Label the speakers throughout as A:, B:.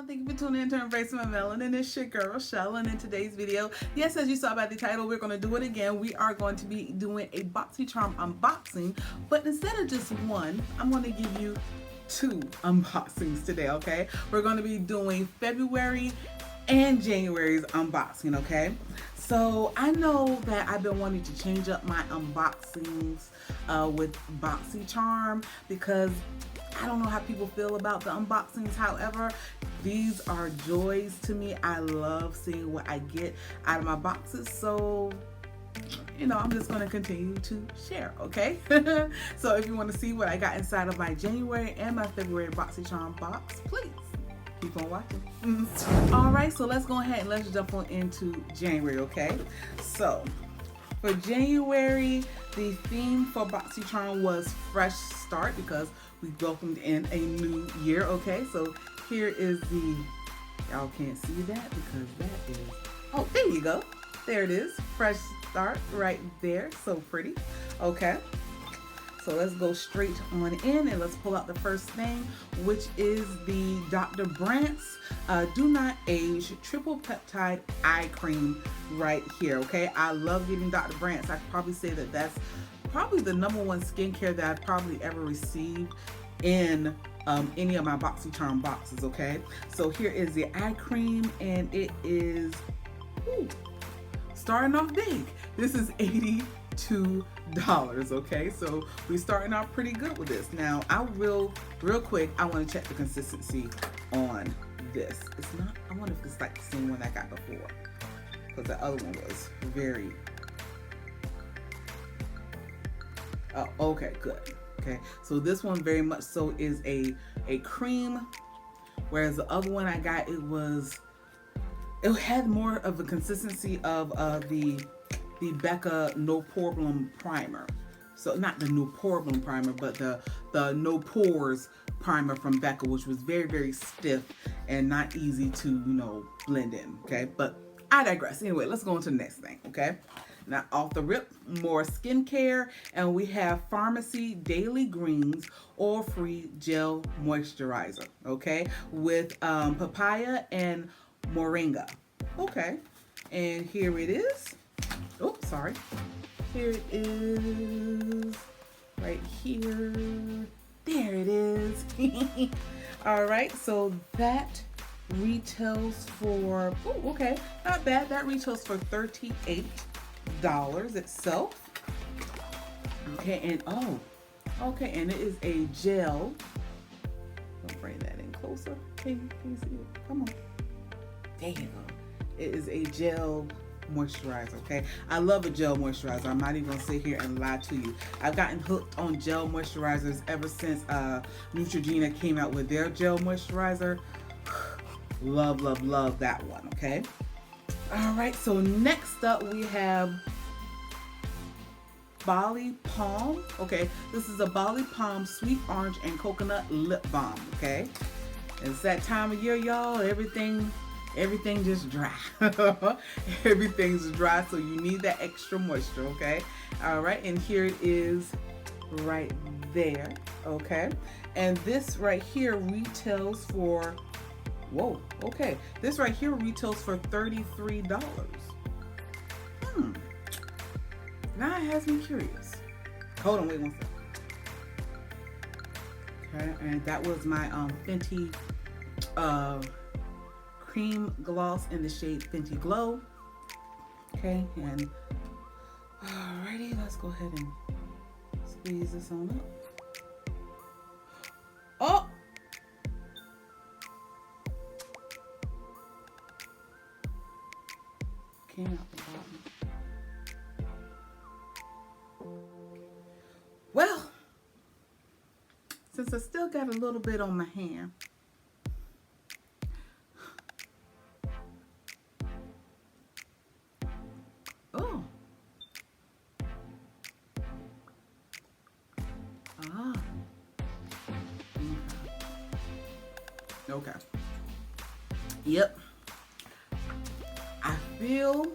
A: Thank you for tuning in to Embrace My Melanin. It's your girl, Rochelle, and in today's video, yes, as you saw by the title, we're going to do it again. We are going to be doing a BoxyCharm unboxing, but instead of just one, I'm going to give you two unboxings today, okay? We're going to be doing February and January's unboxing, okay? So I know that I've been wanting to change up my unboxings with BoxyCharm because I don't know how people feel about the unboxings. However, these are joys to me. I love seeing what I get out of my boxes. So, you know, I'm just going to continue to share, okay? So if you want to see what I got inside of my January and my February BoxyCharm box, please keep on watching. All right, so let's go ahead and let's jump on into January, okay? So for January, the theme for BoxyCharm was Fresh Start because we welcomed in a new year, okay? So here is the, y'all can't see that because that is, oh, there you go. There it is, Fresh Start right there, so pretty, okay? So let's go straight on in and let's pull out the first thing, which is the Dr. Brandt's Do Not Age Triple Peptide Eye Cream right here, okay? I love getting Dr. Brandt's. I could probably say that that's probably the #1 skincare that I've probably ever received in any of my BoxyCharm boxes, okay? So here is the eye cream and it is, starting off big. This is $82, okay? So we're starting out pretty good with this. Now, real quick, I want to check the consistency on this. It's not, I wonder if it's like the same one I got before, because the other one was very, oh, okay, good. Okay, so this one very much so is a cream, whereas the other one I got, it had more of a consistency of the Becca No Problem Primer. So not the No Problem Primer, but the No Pores Primer from Becca, which was very, very stiff and not easy to, you know, blend in, okay? But I digress. Anyway, let's go on to the next thing, okay? Now, off the rip, more skincare, and we have Pharmacy Daily Greens Oil-Free Gel Moisturizer, okay, with papaya and moringa, okay, and here it is. Oh, sorry. Here it is, right here. There it is. All right, so that retails for, oh, okay, not bad. That retails for $38 itself. Okay, and oh, okay, and it is a gel. I'll bring that in closer. Can you see it? Come on. There you go. It is a gel moisturizer, okay? I love a gel moisturizer. I'm not even gonna sit here and lie to you. I've gotten hooked on gel moisturizers ever since Neutrogena came out with their gel moisturizer. Love, love, love that one, okay? All right, so next up we have Bali Balm. Okay, this is a Bali Balm Sweet Orange and Coconut Lip Balm, okay? It's that time of year, y'all. Everything just dry. Everything's dry, so you need that extra moisture, okay? All right, and here it is right there, okay? And this right here retails for, whoa, okay. This right here retails for $33. Now it has me curious. Hold on, wait one second. Okay, and that was my Fenty cream gloss in the shade Fenty Glow. Okay, and alrighty, let's go ahead and squeeze this on up. Oh! Came out the bottom. Well, since I still got a little bit on my hand, oh, okay, yep, I feel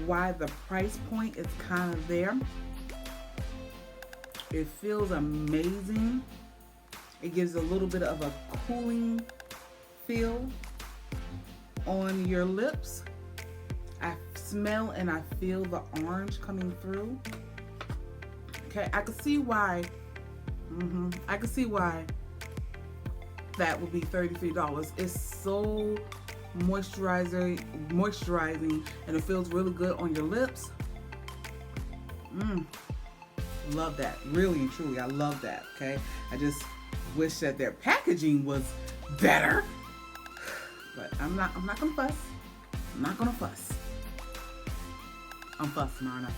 A: why the price point is kind of there. It feels amazing. It gives a little bit of a cooling feel on your lips. I smell and I feel the orange coming through. Okay, I can see why. I can see why that would be $33. It's so moisturizing, and it feels really good on your lips. Love that, really and truly. I love that. Okay, I just wish that their packaging was better, but I'm not gonna fuss. I'm not gonna fuss. I'm fussing, aren't I?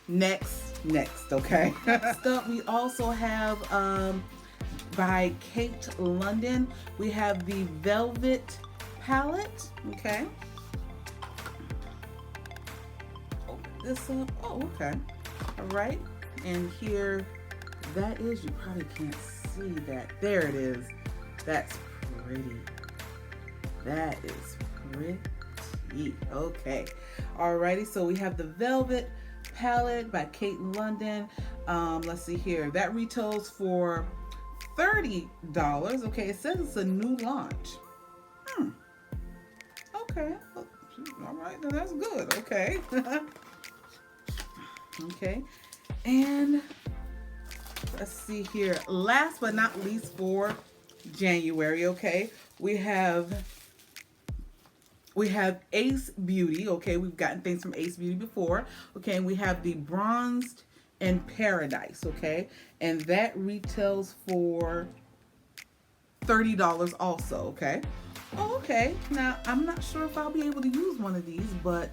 A: Next, okay. Next up, we also have by Kate London. We have the Velvet palette. Okay. Open this up. Oh, okay. All right. And here, that is. You probably can't see that. There it is. That's pretty. That is pretty. Okay. Alrighty. So we have the Velvet palette by Kate London. Let's see here. That retails for $30. Okay, it says it's a new launch. Okay. All right, then that's good. Okay. Okay. And let's see here. Last but not least for January, okay, we have Ace Beauty. Okay, we've gotten things from Ace Beauty before. Okay, and we have the Bronzed in Paradise. Okay, and that retails for $30 also. Okay. Oh, okay. Now I'm not sure if I'll be able to use one of these, but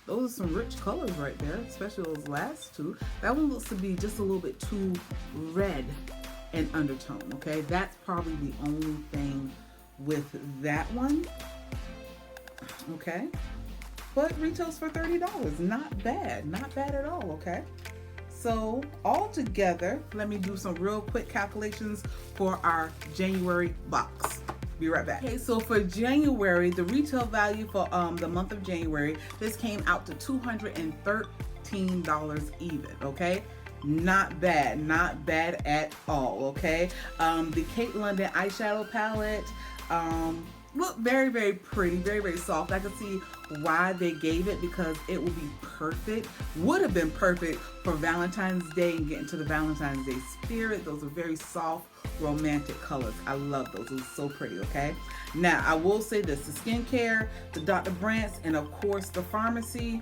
A: those are some rich colors right there, especially those last two. That one looks to be just a little bit too red in undertone. Okay, that's probably the only thing with that one. Okay, but retails for $30. Not bad, not bad at all. Okay, so all together, let me do some real quick calculations for our January box. Be right back. Okay, so for January, the retail value for the month of January, this came out to $213 even. Okay, not bad at all. Okay, the Kate London eyeshadow palette look very, very pretty, very, very soft. I can see why they gave it, because it would be perfect, would have been perfect for Valentine's Day and getting to the Valentine's Day spirit. Those are very soft, romantic colors. I love those. Those are so pretty. Okay, now I will say this: the skincare, the Dr. Brandt's, and of course the pharmacy,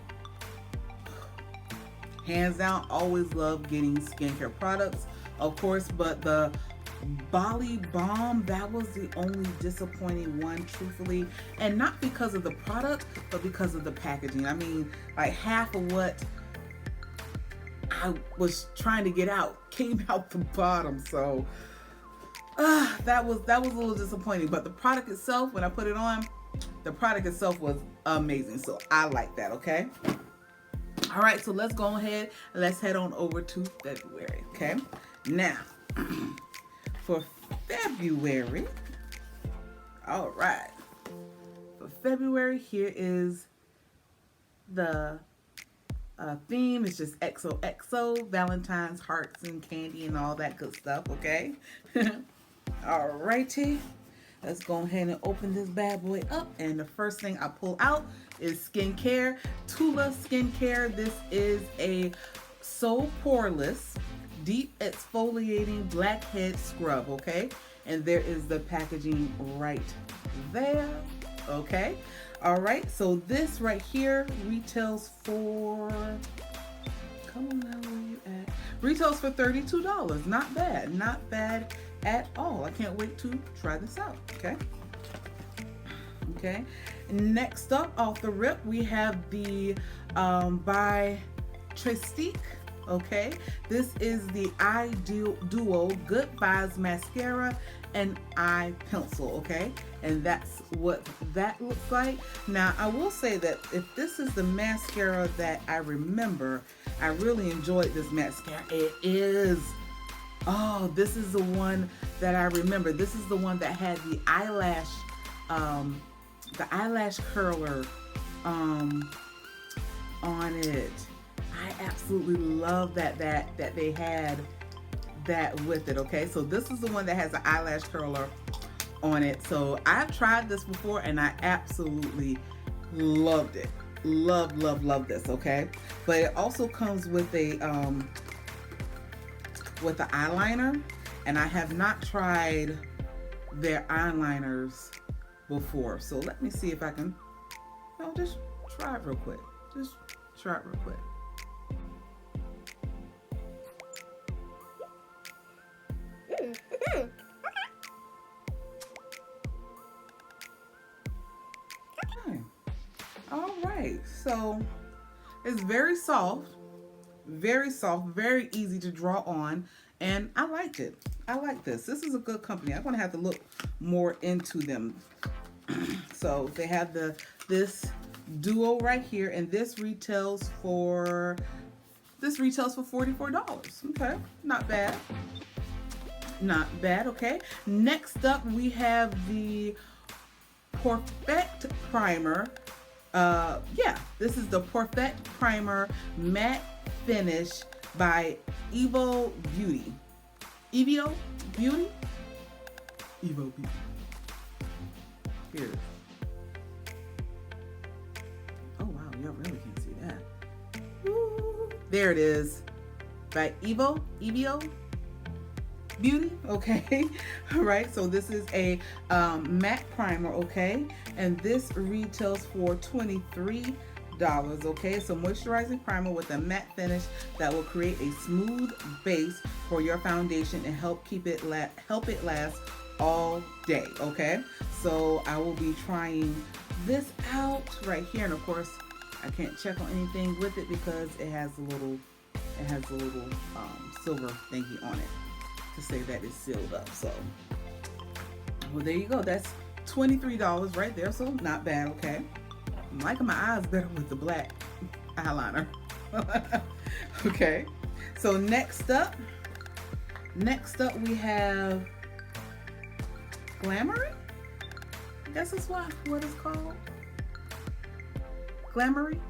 A: hands down, always love getting skincare products, of course, but the Bali Balm, that was the only disappointing one, truthfully, and not because of the product, but because of the packaging. I mean, like half of what I was trying to get out came out the bottom, so that was a little disappointing. But the product itself, when I put it on, the product itself was amazing, so I like that. Okay, all right, so let's go ahead and let's head on over to February. Okay, now for February, all right, for February, here is the theme. It's just XOXO, Valentine's, hearts and candy and all that good stuff. Okay. All righty, let's go ahead and open this bad boy up, and the first thing I pull out is skincare. Tula Skincare. This is a so poreless deep exfoliating blackhead scrub. Okay, and there is the packaging right there. Okay, all right, so this right here retails for, come on now, where you at? Retails for $32. Not bad, not bad at all. I can't wait to try this out. Okay, okay, next up off the rip, we have the by Trestique. Okay, this is the Eye Duo Good Vibes Mascara and Eye Pencil. Okay, and that's what that looks like. Now, I will say that if this is the mascara that I remember, I really enjoyed this mascara. It is. Oh, this is the one that I remember. This is the one that had the eyelash curler on it. I absolutely love that they had that with it, okay? So this is the one that has an eyelash curler on it. So I've tried this before and I absolutely loved it. Love, love, love this, okay? But it also comes with a with the eyeliner, and I have not tried their eyeliners before. So let me see if I can, just try it real quick. Just try it real quick. Okay. All right, so it's very soft, very easy to draw on, and I liked it. I like this. This is a good company. I'm gonna have to look more into them. So they have this duo right here, and this retails for $44. Okay, not bad. Not bad. Okay. Next up, we have the Perfect Primer. This is the Perfect Primer Matte Finish by Evo Beauty. Evo Beauty? Evo Beauty. Here. Oh wow, y'all really can't see that. Woo. There it is. By Evo Beauty, okay. All right, so this is a matte primer, okay, and this retails for $23. Okay, it's a moisturizing primer with a matte finish that will create a smooth base for your foundation and help it last all day. Okay, so I will be trying this out right here, and of course I can't check on anything with it because it has a little silver thingy on it to say that it's sealed up. So, well, there you go. That's $23 right there. So not bad. Okay, I'm liking my eyes better with the black eyeliner. Okay, so next up we have Glamoury. I guess that's what it's called. Glamoury.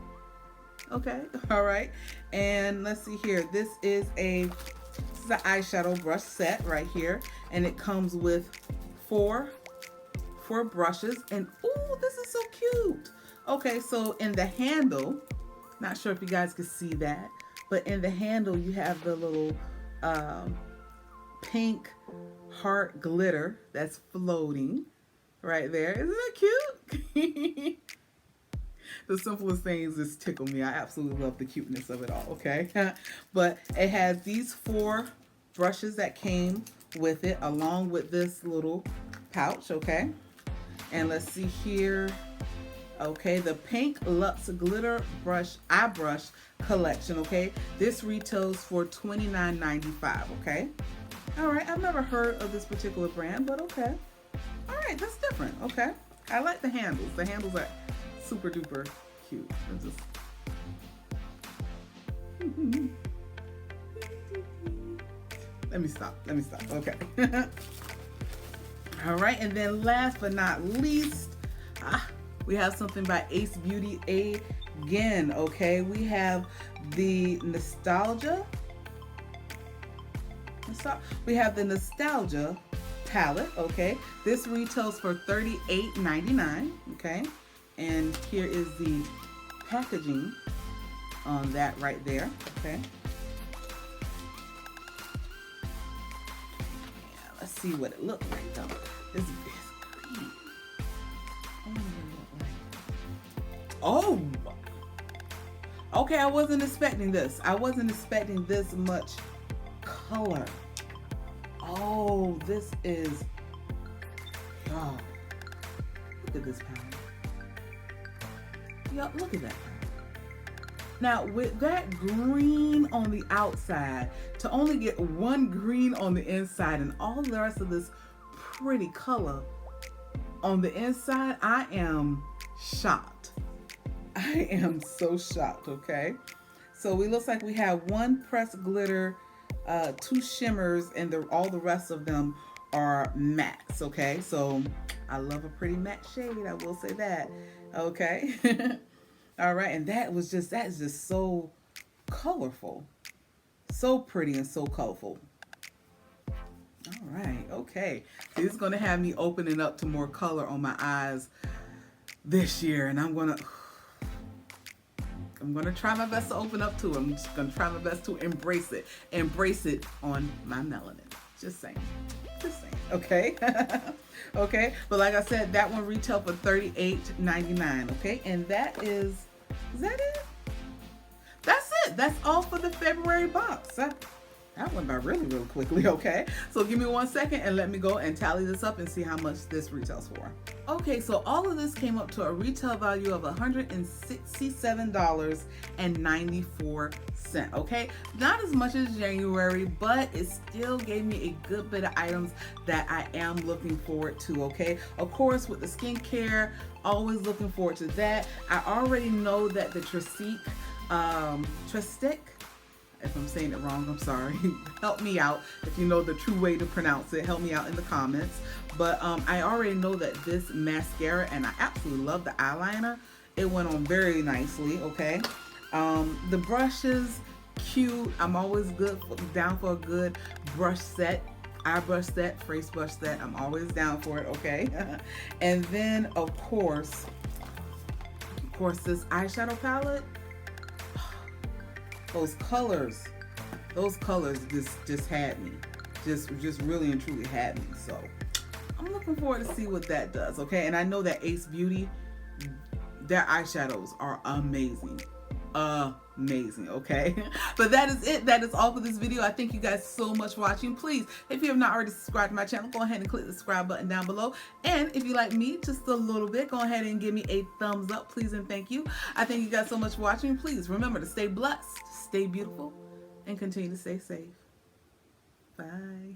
A: Okay, all right, and let's see here. This is an eyeshadow brush set right here, and it comes with four brushes, and ooh, this is so cute. Okay, so in the handle, not sure if you guys can see that, but in the handle you have the little pink heart glitter that's floating right there. Isn't that cute? The simplest things just tickle me. I absolutely love the cuteness of it all, okay? But it has these 4 brushes that came with it, along with this little pouch, okay? And let's see here. Okay, the Pink Luxe Glitter Eye Brush Collection, okay? This retails for $29.95, okay? All right, I've never heard of this particular brand, but okay. All right, that's different, okay? I like the handles. The handles are super duper cute. Let me stop. Okay. All right, and then last but not least, we have something by Ace Beauty again. Okay, we have the Nostalgia. We have the Nostalgia palette. Okay, this retails for $38.99. Okay. And here is the packaging on that right there, okay? Yeah, let's see what it looks like though. This is green. Oh! Okay, I wasn't expecting this. I wasn't expecting this much color. Oh, this is... Oh, look at this palette. Yo, look at that. Now, with that green on the outside, to only get one green on the inside and all the rest of this pretty color on the inside, I am shocked. I am so shocked, okay? So it looks like we have 1 pressed glitter, 2 shimmers, and all the rest of them are mattes, okay? So I love a pretty matte shade, I will say that. Okay. All right, and that is just so colorful, so pretty and so colorful. All right, okay. So this is going to have me opening up to more color on my eyes this year, and I'm gonna try my best to open up to it. I'm just gonna try my best to embrace it on my melanin. Just saying, okay. Okay, but like I said, that one retailed for $38.99. Okay, and is that it? That's it. That's all for the February box. That went by really, really quickly, okay? So give me 1 second and let me go and tally this up and see how much this retails for. Okay, so all of this came up to a retail value of $167.94, okay? Not as much as January, but it still gave me a good bit of items that I am looking forward to, okay? Of course, with the skincare, always looking forward to that. I already know that the Trestique, if I'm saying it wrong, I'm sorry. Help me out. If you know the true way to pronounce it, help me out in the comments. But I already know that this mascara, and I absolutely love the eyeliner. It went on very nicely, okay? The brushes, cute. I'm always down for a good brush set. Eye brush set, face brush set. I'm always down for it, okay? And then, of course, this eyeshadow palette. Those colors just had me. Just really and truly had me. So I'm looking forward to see what that does, okay? And I know that Ace Beauty, their eyeshadows are amazing. Amazing, okay? But that is it. That is all for this video. I thank you guys so much for watching. Please, if you have not already subscribed to my channel, go ahead and click the subscribe button down below. And if you like me just a little bit, go ahead and give me a thumbs up, please, and thank you. I thank you guys so much for watching. Please remember to stay blessed, stay beautiful, and continue to stay safe. Bye.